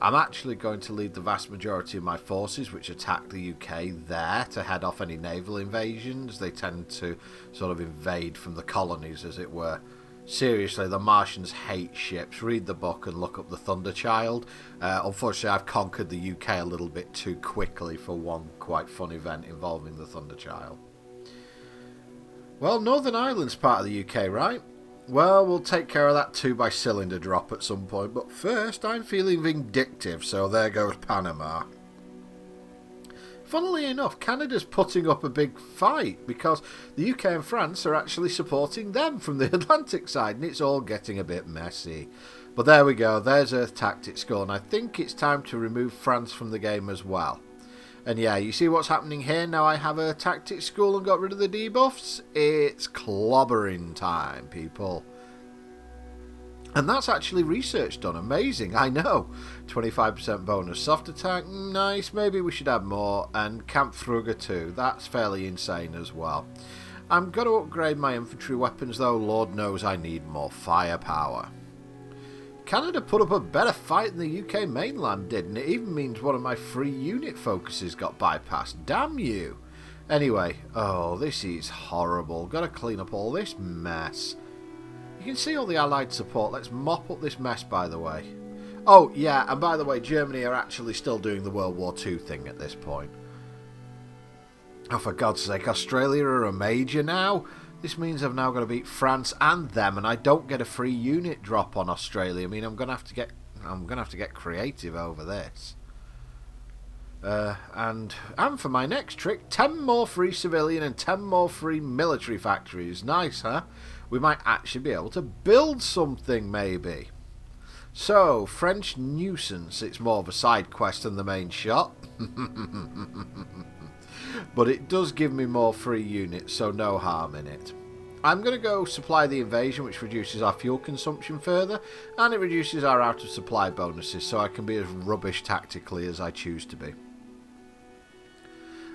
I'm actually going to lead the vast majority of my forces which attack the UK there to head off any naval invasions. They tend to sort of invade from the colonies, as it were. Seriously, the Martians hate ships. Read the book and look up the Thunderchild. Unfortunately, I've conquered the UK a little bit too quickly for one quite fun event involving the Thunderchild. Well, Northern Ireland's part of the UK, right? Well, we'll take care of that 2x-cylinder drop at some point, but first I'm feeling vindictive, so there goes Panama. Funnily enough, Canada's putting up a big fight because the UK and France are actually supporting them from the Atlantic side, and it's all getting a bit messy. But there we go, there's Earth Tactics School, and I think it's time to remove France from the game as well. And yeah, you see what's happening here now I have a Tactics School and got rid of the debuffs? It's clobbering time, people. And that's actually research done. Amazing, I know. 25% bonus soft attack, nice. Maybe we should add more. And Camp Frugger too. That's fairly insane as well. I'm going to upgrade my infantry weapons though. Lord knows I need more firepower. Canada put up a better fight than the UK mainland did, and it even means one of my free unit focuses got bypassed. Damn you. Anyway, oh, this is horrible. Got to clean up all this mess. You can see all the Allied support. Let's mop up this mess, by the way. Oh, yeah, and by the way, Germany are actually still doing the World War II thing at this point. Oh, for God's sake, Australia are a major now? This means I've now got to beat France and them, and I don't get a free unit drop on Australia. I mean, I'm gonna have to get creative over this. And for my next trick, 10 more free civilian and 10 more free military factories. Nice, huh? We might actually be able to build something, maybe. So, French nuisance. It's more of a side quest than the main shot. But it does give me more free units, so no harm in it. I'm going to go supply the invasion, which reduces our fuel consumption further, and it reduces our out of supply bonuses, so I can be as rubbish tactically as I choose to be.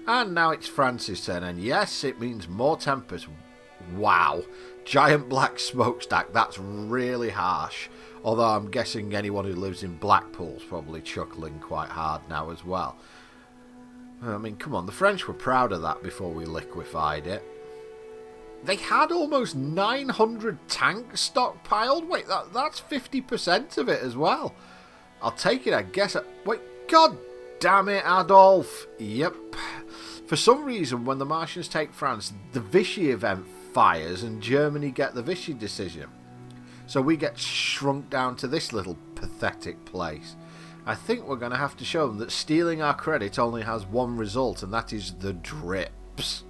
And now it's France's turn, and yes, it means more Tempest. Wow, giant black smokestack, that's really harsh. Although I'm guessing anyone who lives in Blackpool's probably chuckling quite hard now as well. I mean, come on, the French were proud of that before we liquefied it. They had almost 900 tanks stockpiled. Wait, that's 50% of it as well. I'll take it, I guess. Wait, God damn it, Adolf. Yep. For some reason, when the Martians take France, the Vichy event fires and Germany get the Vichy decision. So we get shrunk down to this little pathetic place. I think we're going to have to show them that stealing our credit only has one result, and that is the drips.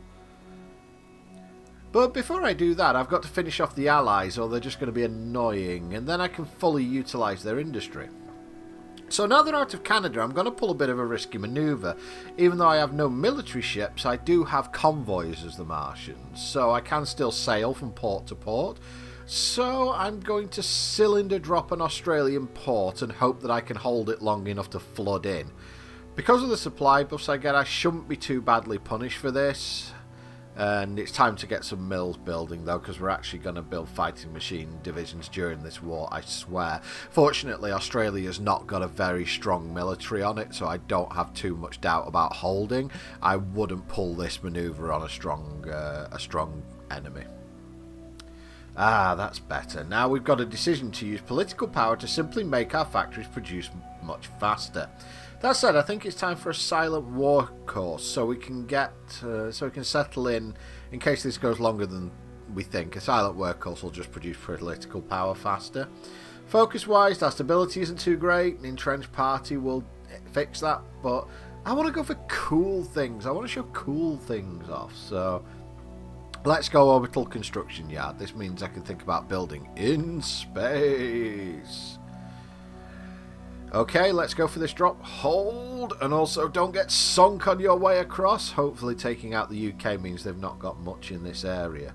But before I do that, I've got to finish off the Allies, or they're just going to be annoying, and then I can fully utilise their industry. So now they're out of Canada, I'm going to pull a bit of a risky manoeuvre. Even though I have no military ships, I do have convoys as the Martians, so I can still sail from port to port. So I'm going to cylinder drop an Australian port and hope that I can hold it long enough to flood in. Because of the supply buffs I get, I shouldn't be too badly punished for this. And it's time to get some mills building, though, because we're actually going to build fighting machine divisions during this war, I swear. Fortunately, Australia's not got a very strong military on it, so I don't have too much doubt about holding. I wouldn't pull this manoeuvre on a strong enemy. Ah, that's better. Now we've got a decision to use political power to simply make our factories produce much faster. That said, I think it's time for a silent war course, so we can settle in case this goes longer than we think. A silent war course will just produce political power faster. Focus-wise, our stability isn't too great. An entrenched party will fix that, but I want to go for cool things. I want to show cool things off, so let's go orbital construction yard. This means I can think about building in space. Okay, let's go for this drop. Hold, and also don't get sunk on your way across. Hopefully taking out the UK means they've not got much in this area.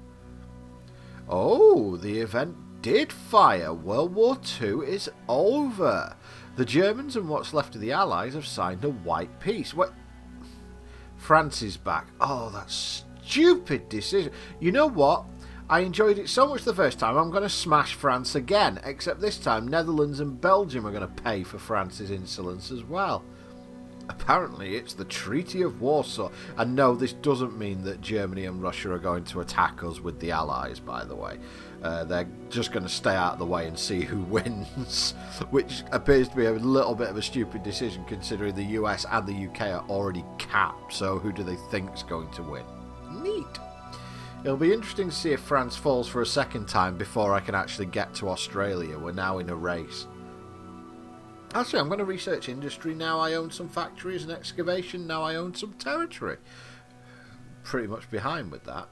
Oh, the event did fire. World War II is over. The Germans and what's left of the Allies have signed a white peace. What? France is back. Oh, that stupid decision. You know what? I enjoyed it so much the first time, I'm going to smash France again, except this time Netherlands and Belgium are going to pay for France's insolence as well. Apparently it's the Treaty of Warsaw, and no, this doesn't mean that Germany and Russia are going to attack us with the Allies, by the way. They're just going to stay out of the way and see who wins, which appears to be a little bit of a stupid decision considering the US and the UK are already capped, so who do they think's going to win? Neat. It'll be interesting to see if France falls for a second time before I can actually get to Australia. We're now in a race. Actually, I'm going to research industry now. I own some factories and excavation. Now I own some territory. Pretty much behind with that.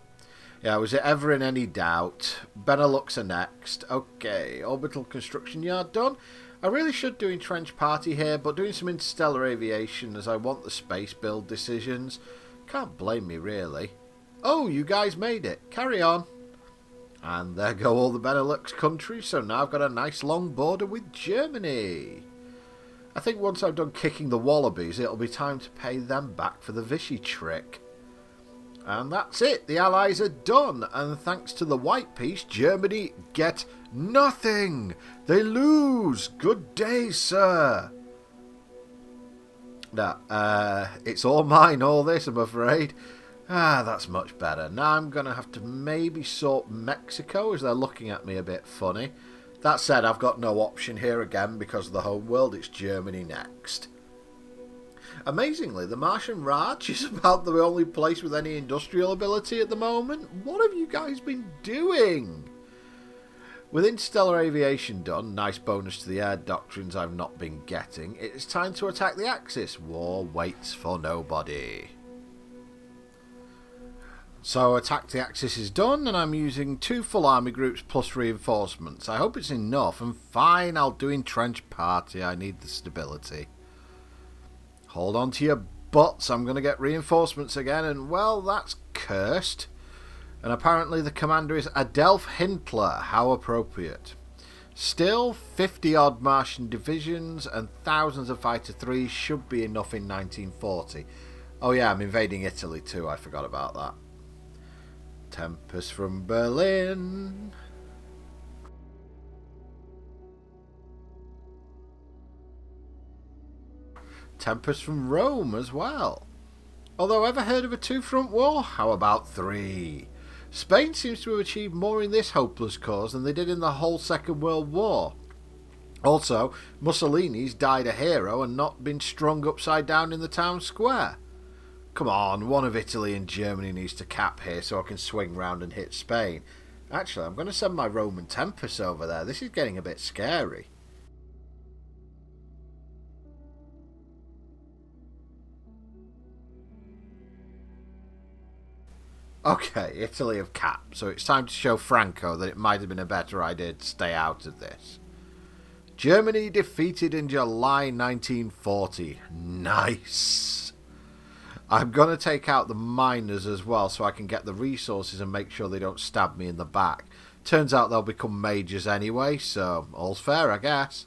Yeah, was it ever in any doubt? Benelux are next. Okay, orbital construction yard done. I really should do entrenched party here, but doing some interstellar aviation as I want the space build decisions. Can't blame me, really. Oh, you guys made it. Carry on. And there go all the Benelux countries, so now I've got a nice long border with Germany. I think once I've done kicking the wallabies, it'll be time to pay them back for the Vichy trick. And that's it. The Allies are done, and thanks to the white peace, Germany get nothing. They lose. Good day, sir. No, it's all mine, all this, I'm afraid. Ah, that's much better. Now I'm going to have to maybe sort Mexico as they're looking at me a bit funny. That said, I've got no option here again because of the home world. It's Germany next. Amazingly, the Martian Raj is about the only place with any industrial ability at the moment. What have you guys been doing? With interstellar aviation done, nice bonus to the air doctrines I've not been getting, it's time to attack the Axis. War waits for nobody. So attack the Axis is done, and I'm using 2 full army groups plus reinforcements. I hope it's enough, and fine, I'll do entrenched party. I need the stability. Hold on to your butts, I'm going to get reinforcements again, and well, that's cursed. And apparently the commander is Adolf Hitler. How appropriate. Still, 50 odd Martian divisions and thousands of fighter 3s should be enough in 1940. Oh yeah, I'm invading Italy too, I forgot about that. Tempest from Berlin. Tempest from Rome as well. Although, ever heard of a 2-front war? How about 3? Spain seems to have achieved more in this hopeless cause than they did in the whole Second World War. Also, Mussolini's died a hero and not been strung upside down in the town square. Come on, one of Italy and Germany needs to cap here so I can swing round and hit Spain. Actually, I'm going to send my Roman Tempest over there. This is getting a bit scary. Okay, Italy have capped, so it's time to show Franco that it might have been a better idea to stay out of this. Germany defeated in July 1940. Nice. I'm going to take out the miners as well so I can get the resources and make sure they don't stab me in the back. Turns out they'll become majors anyway, so all's fair, I guess.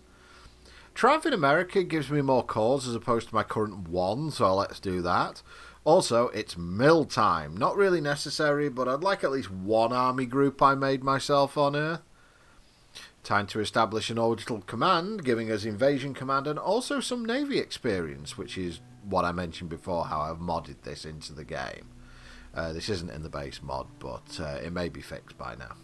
Triumph in America gives me more cores as opposed to my current one, so let's do that. Also, it's mill time. Not really necessary, but I'd like at least one army group I made myself on Earth. Time to establish an orbital command, giving us invasion command and also some navy experience, which is what I mentioned before, how I've modded this into the game. This isn't in the base mod, but it may be fixed by now.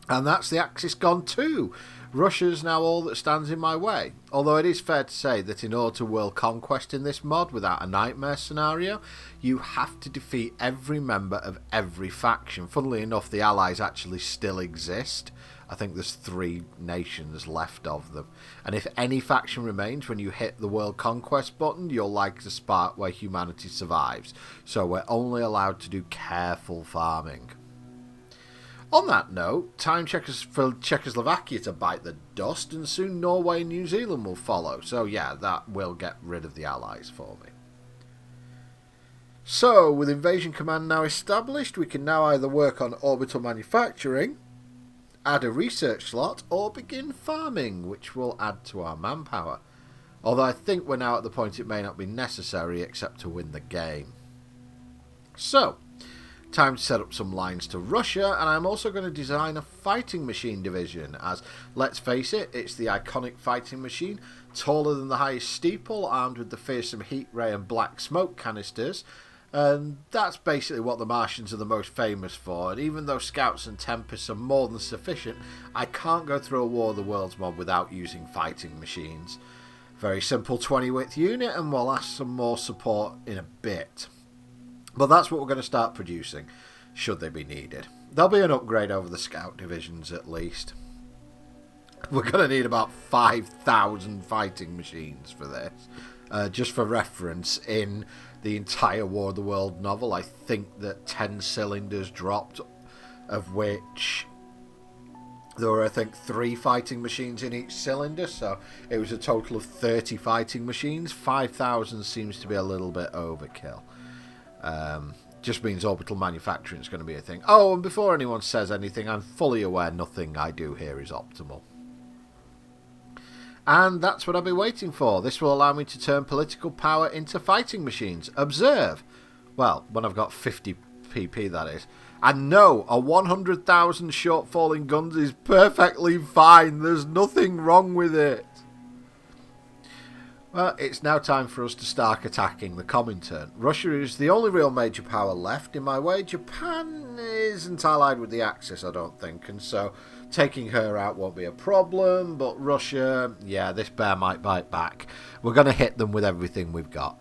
And that's the Axis gone too. Russia's now all that stands in my way. Although it is fair to say that in order to world conquest in this mod without a nightmare scenario, you have to defeat every member of every faction. Funnily enough, the Allies actually still exist. I think there's 3 nations left of them. And if any faction remains when you hit the world conquest button, you'll like the spot where humanity survives. So we're only allowed to do careful farming. On that note, time for Czechoslovakia to bite the dust, and soon Norway and New Zealand will follow. So yeah, that will get rid of the Allies for me. So, with invasion command now established, we can now either work on orbital manufacturing, add a research slot, or begin farming, which will add to our manpower. Although I think we're now at the point it may not be necessary except to win the game. So, time to set up some lines to Russia, and I'm also going to design a fighting machine division, as, let's face it, it's the iconic fighting machine, taller than the highest steeple, armed with the fearsome heat ray and black smoke canisters, and that's basically what the Martians are the most famous for. And even though Scouts and Tempests are more than sufficient, I can't go through a War of the Worlds mod without using fighting machines. Very simple 20-width unit, and we'll ask some more support in a bit. But that's what we're going to start producing, should they be needed. There'll be an upgrade over the Scout divisions at least. We're going to need about 5,000 fighting machines for this. Just for reference, in the entire War of the World novel, I think that 10 cylinders dropped, of which there were, I think, 3 fighting machines in each cylinder, so it was a total of 30 fighting machines. 5,000 seems to be a little bit overkill. Just means orbital manufacturing is going to be a thing. Oh, and before anyone says anything, I'm fully aware nothing I do here is optimal. And that's what I'll be waiting for. This will allow me to turn political power into fighting machines. Observe. Well, when I've got 50 PP, that is. And no, a 100,000 short-falling guns is perfectly fine. There's nothing wrong with it. Well, it's now time for us to start attacking the Comintern. Russia is the only real major power left in my way. Japan isn't allied with the Axis, I don't think, and so taking her out won't be a problem, but Russia, yeah, this bear might bite back. We're going to hit them with everything we've got.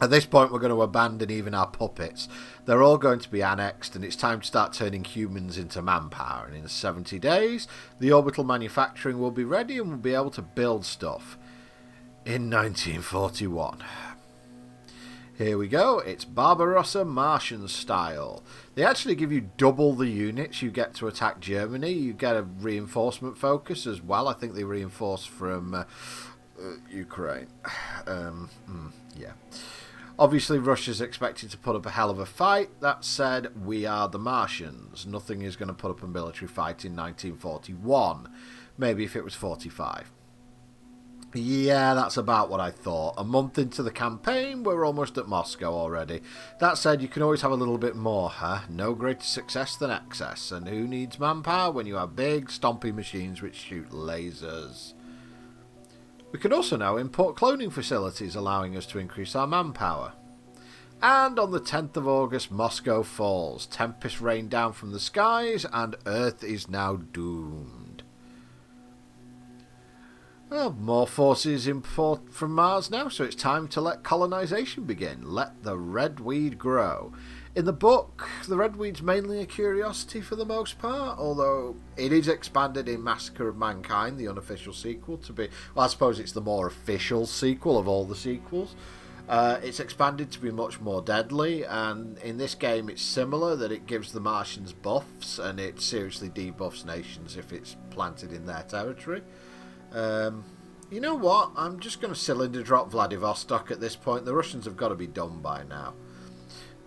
At this point, we're going to abandon even our puppets. They're all going to be annexed, and it's time to start turning humans into manpower. And in 70 days, the orbital manufacturing will be ready, and we'll be able to build stuff. In 1941. Here we go. It's Barbarossa Martian style. They actually give you double the units you get to attack Germany. You get a reinforcement focus as well. I think they reinforce from Ukraine. Yeah. Obviously, Russia's expected to put up a hell of a fight. That said, we are the Martians. Nothing is going to put up a military fight in 1941. Maybe if it was 45. Yeah, that's about what I thought. A month into the campaign, we're almost at Moscow already. That said, you can always have a little bit more, huh? No greater success than excess. And who needs manpower when you have big, stompy machines which shoot lasers? We can also now import cloning facilities, allowing us to increase our manpower. And on the 10th of August, Moscow falls. Tempests rain down from the skies, and Earth is now doomed. Well, more forces import from Mars now, so it's time to let colonization begin. Let the red weed grow. In the book, the red weed's mainly a curiosity for the most part, although it is expanded in Massacre of Mankind, the unofficial sequel, to be... Well, I suppose it's the more official sequel of all the sequels. It's expanded to be much more deadly, and in this game it's similar, that it gives the Martians buffs, and it seriously debuffs nations if it's planted in their territory. You know what? I'm just going to cylinder drop Vladivostok at this point. The Russians have got to be done by now.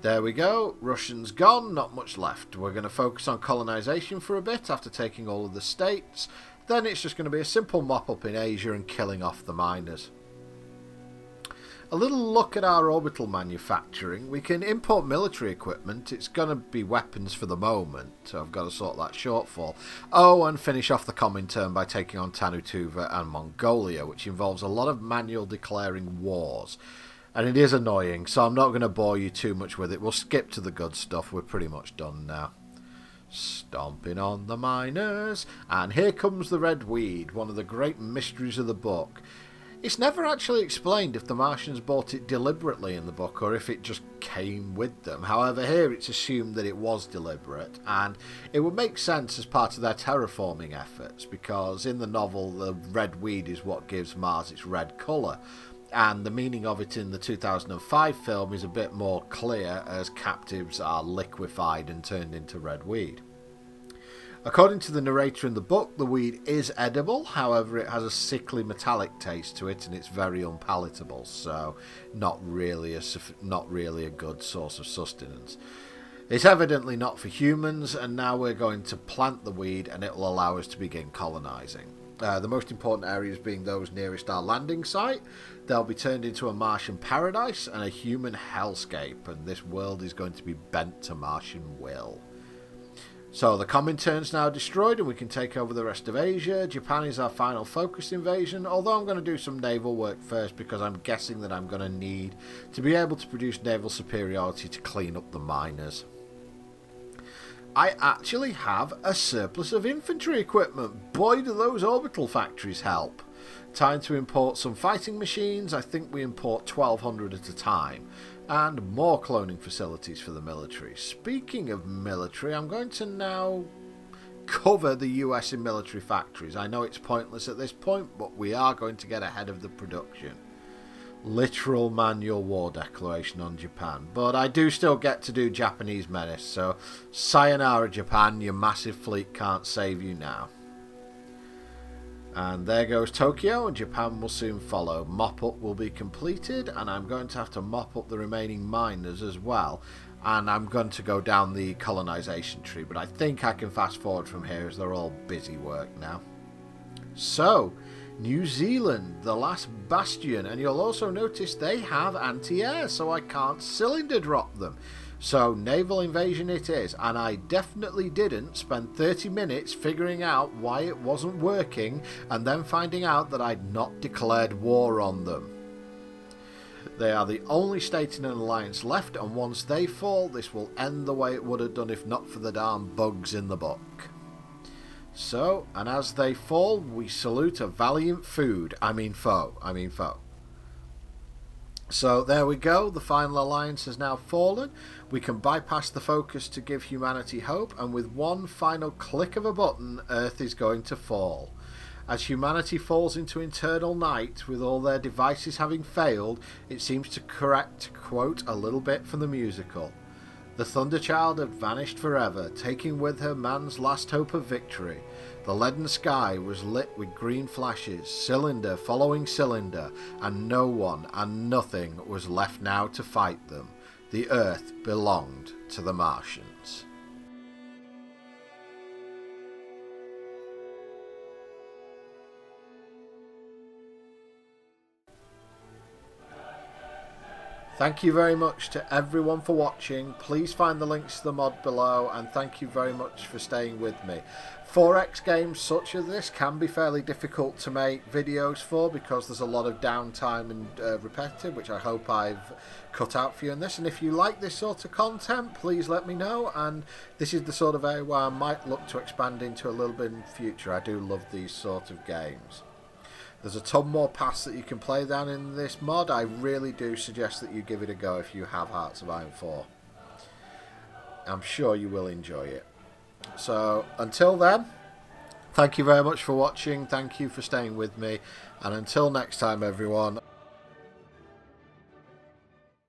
There we go. Russians gone. Not much left. We're going to focus on colonisation for a bit after taking all of the states. Then it's just going to be a simple mop-up in Asia and killing off the miners. A little look at our orbital manufacturing. We can import military equipment. It's going to be weapons for the moment, so I've got to sort that shortfall. Oh, and finish off the Comintern by taking on Tanutuva and Mongolia, which involves a lot of manual declaring wars. And it is annoying, so I'm not going to bore you too much with it. We'll skip to the good stuff. We're pretty much done now. Stomping on the miners. And here comes the red weed, one of the great mysteries of the book. It's never actually explained if the Martians bought it deliberately in the book or if it just came with them. However, here it's assumed that it was deliberate, and it would make sense as part of their terraforming efforts, because in the novel the red weed is what gives Mars its red colour, and the meaning of it in the 2005 film is a bit more clear as captives are liquefied and turned into red weed. According to the narrator in the book, the weed is edible, however it has a sickly metallic taste to it and it's very unpalatable, so not really a good source of sustenance. It's evidently not for humans, and now we're going to plant the weed and it will allow us to begin colonising. The most important areas being those nearest our landing site. They'll be turned into a Martian paradise and a human hellscape, and this world is going to be bent to Martian will. So the Comintern's now destroyed and we can take over the rest of Asia. Japan is our final focus invasion, although I'm going to do some naval work first because I'm guessing that I'm going to need to be able to produce naval superiority to clean up the miners. I actually have a surplus of infantry equipment. Boy, do those orbital factories help. Time to import some fighting machines. I think we import 1,200 at a time. And more cloning facilities for the military. Speaking of military, I'm going to now cover the US in military factories. I know it's pointless at this point, but we are going to get ahead of the production. Literal manual war declaration on Japan. But I do still get to do Japanese menace, so sayonara Japan, your massive fleet can't save you now. And there goes Tokyo, and Japan will soon follow. Mop-up will be completed, and I'm going to have to mop up the remaining miners as well. And I'm going to go down the colonisation tree, but I think I can fast forward from here as they're all busy work now. So, New Zealand, the last bastion, and you'll also notice they have anti-air, so I can't cylinder drop them. So naval invasion it is, and I definitely didn't spend 30 minutes figuring out why it wasn't working and then finding out that I'd not declared war on them. They are the only state in an alliance left, and once they fall, this will end the way it would have done if not for the darn bugs in the book. So, and as they fall, we salute a valiant foe. So there we go, the final alliance has now fallen. We can bypass the focus to give humanity hope, and with one final click of a button, Earth is going to fall. As humanity falls into eternal night, with all their devices having failed, it seems to quote a little bit from the musical. The Thunderchild had vanished forever, taking with her man's last hope of victory. The leaden sky was lit with green flashes, cylinder following cylinder, and no one and nothing was left now to fight them. The Earth belonged to the Martians. Thank you very much to everyone for watching. Please find the links to the mod below, and thank you very much for staying with me. 4X games such as this can be fairly difficult to make videos for because there's a lot of downtime and repetitive, which I hope I've cut out for you in this. And if you like this sort of content, please let me know, and this is the sort of area where I might look to expand into a little bit in the future. I do love these sort of games. There's a ton more paths that you can play down in this mod. I really do suggest that you give it a go if you have Hearts of Iron 4. I'm sure you will enjoy it. So, until then, thank you very much for watching. Thank you for staying with me. And until next time, everyone,